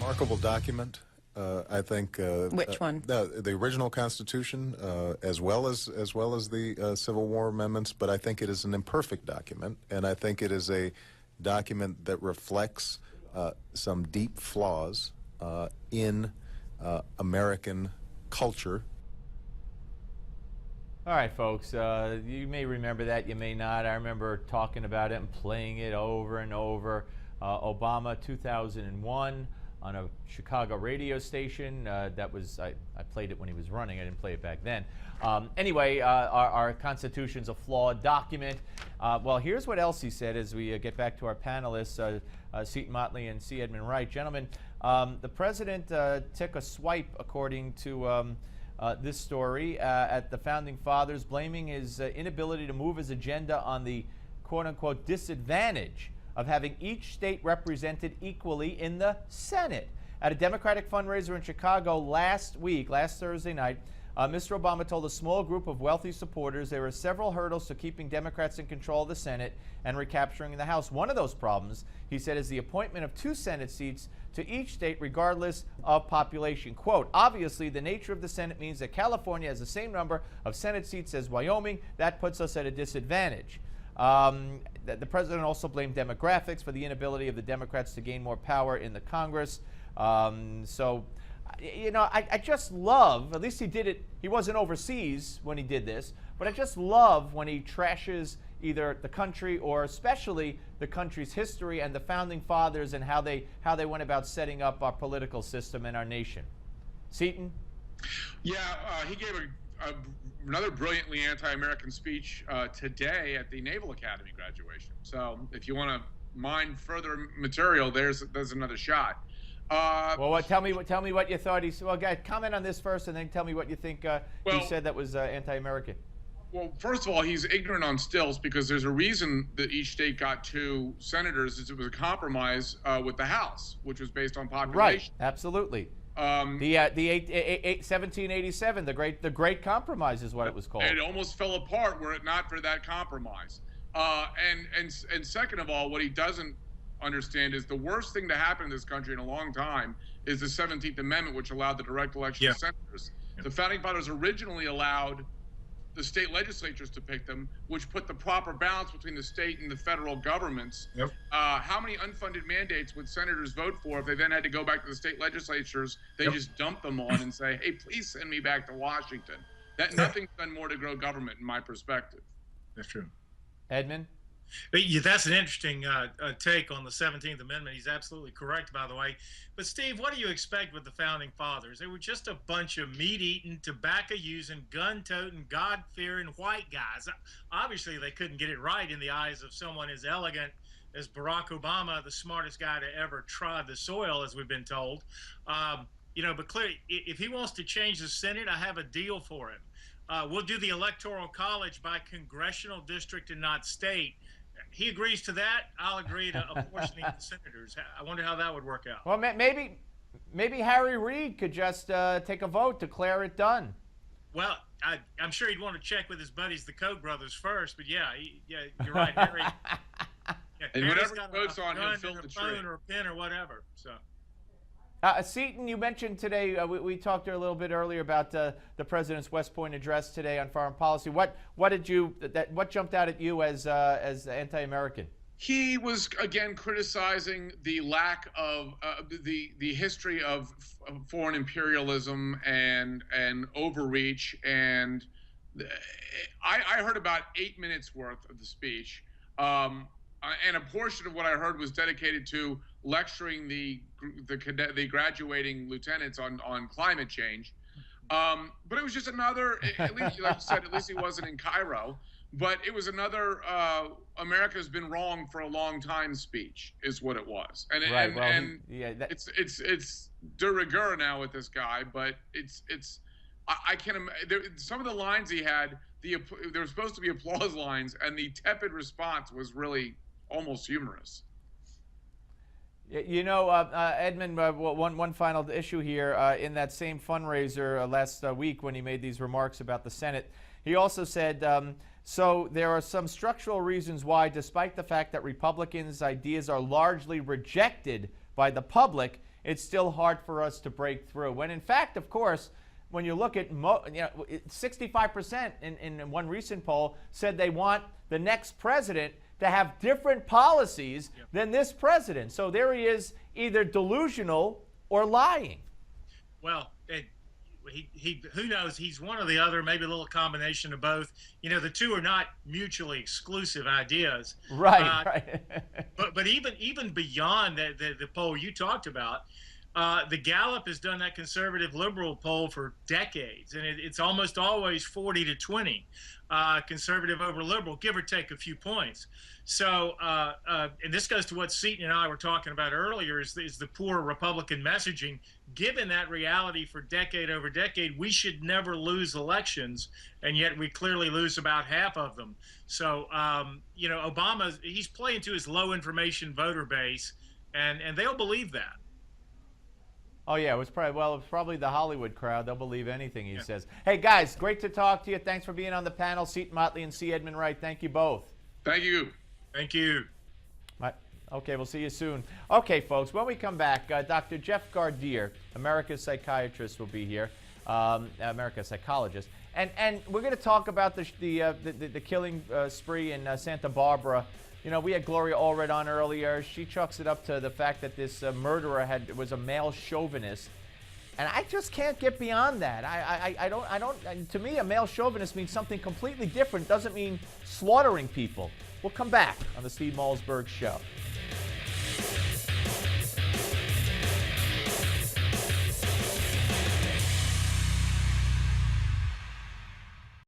Remarkable document. I think Which one? The original Constitution, as well as the Civil War amendments. But I think it is an imperfect document, and I think it is a document that reflects some deep flaws in American culture. All right, folks, you may remember that, you may not. I remember talking about it and playing it over and over. Obama, 2001, on a Chicago radio station. That was, I played it when he was running. I didn't play it back then. Anyway, our Constitution's a flawed document. Well, here's what else he said as we get back to our panelists, Seton Motley and C. Edmund Wright. Gentlemen, the president took a swipe, according to this story, at the Founding Fathers, blaming his inability to move his agenda on the quote-unquote disadvantage of having each state represented equally in the Senate. At a Democratic fundraiser in Chicago last Thursday night, Mr. Obama told a small group of wealthy supporters there are several hurdles to keeping Democrats in control of the Senate and recapturing the House. One of those problems, he said, is the appointment of 2 Senate seats to each state regardless of population. Quote, obviously, the nature of the Senate means that California has the same number of Senate seats as Wyoming. That puts us at a disadvantage. The president also blamed demographics for the inability of the Democrats to gain more power in the Congress. So, you know, I just love, at least he did it, he wasn't overseas when he did this, but I just love when he trashes either the country or especially the country's history and the Founding Fathers and how they went about setting up our political system and our nation. Seton? Yeah, he gave another brilliantly anti-American speech today at the Naval Academy graduation. So if you want to mine further material, there's another shot. Well, tell me what you thought he said. Well, guys, comment on this first, and then tell me what you think he said that was anti-American. Well, first of all, he's ignorant on stilts because there's a reason that each state got 2 senators. It was a compromise with the House, which was based on population. Right, absolutely. The 1787, the Great Compromise is what it was called. It almost fell apart were it not for that compromise. And second of all, what he doesn't understand is the worst thing to happen in this country in a long time is the 17th Amendment, which allowed the direct election of senators. The Founding Fathers originally allowed the state legislatures to pick them, which put the proper balance between the state and the federal governments. How many unfunded mandates would senators vote for if they then had to go back to the state legislatures? They just dump them on and say, hey, please send me back to Washington. That nothing's done more to grow government, in my perspective. That's true. Edmund? That's an interesting take on the 17th Amendment. He's absolutely correct, by the way. But, Steve, what do you expect with the Founding Fathers? They were just a bunch of meat-eating, tobacco-using, gun-toting, God-fearing white guys. Obviously, they couldn't get it right in the eyes of someone as elegant as Barack Obama, the smartest guy to ever trod the soil, as we've been told. But clearly, if he wants to change the Senate, I have a deal for him. We'll do the Electoral College by congressional district and not state. He agrees to that. I'll agree to apportioning the senators. I wonder how that would work out. Well, maybe Harry Reid could just take a vote, declare it done. Well, I'm sure he'd want to check with his buddies, the Koch brothers, first. But yeah, you're right, Harry. And whatever he votes on, he'll fill the tree. Phone or a pen or whatever. So. Seton, you mentioned today, we talked a little bit earlier about the president's West Point address today on foreign policy. What jumped out at you as anti-American? He was again criticizing the lack of the history of foreign imperialism and overreach, and I heard about 8 minutes worth of the speech. And a portion of what I heard was dedicated to lecturing the graduating lieutenants on climate change. But it was just another, at least, like you said, at least he wasn't in Cairo, but it was another America's been wrong for a long time speech is what it was. And it's de rigueur now with this guy, but I can't imagine, some of the lines he had, there were supposed to be applause lines, and the tepid response was really almost humorous. You know, Edmund, one final issue here. In that same fundraiser last week when he made these remarks about the Senate, he also said, so there are some structural reasons why, despite the fact that Republicans' ideas are largely rejected by the public, it's still hard for us to break through. When in fact, of course, when you look at 65% in one recent poll said they want the next president to have different policies than this president. So there he is, either delusional or lying. Well, who knows? He's one or the other, maybe a little combination of both. You know, the two are not mutually exclusive ideas. Right, right. but even beyond the poll you talked about, the Gallup has done that conservative liberal poll for decades, and it's almost always 40 to 20, conservative over liberal, give or take a few points. So, and this goes to what Seton and I were talking about earlier, is the poor Republican messaging. Given that reality for decade over decade, we should never lose elections, and yet we clearly lose about half of them. So, you know, Obama, he's playing to his low information voter base, and they'll believe that. Oh yeah, it was probably the Hollywood crowd. They'll believe anything he says. Hey guys, great to talk to you. Thanks for being on the panel. Seton Motley and C. Edmund Wright. Thank you both. Thank you. Thank you. Okay, we'll see you soon. Okay, folks, when we come back, Dr. Jeff Gardier, America's psychiatrist, will be here, America's psychologist, and we're going to talk about the killing spree in Santa Barbara. You know, we had Gloria Allred on earlier. She chalks it up to the fact that this murderer was a male chauvinist. And I just can't get beyond that. I don't, to me, a male chauvinist means something completely different. Doesn't mean slaughtering people. We'll come back on the Steve Malzberg Show.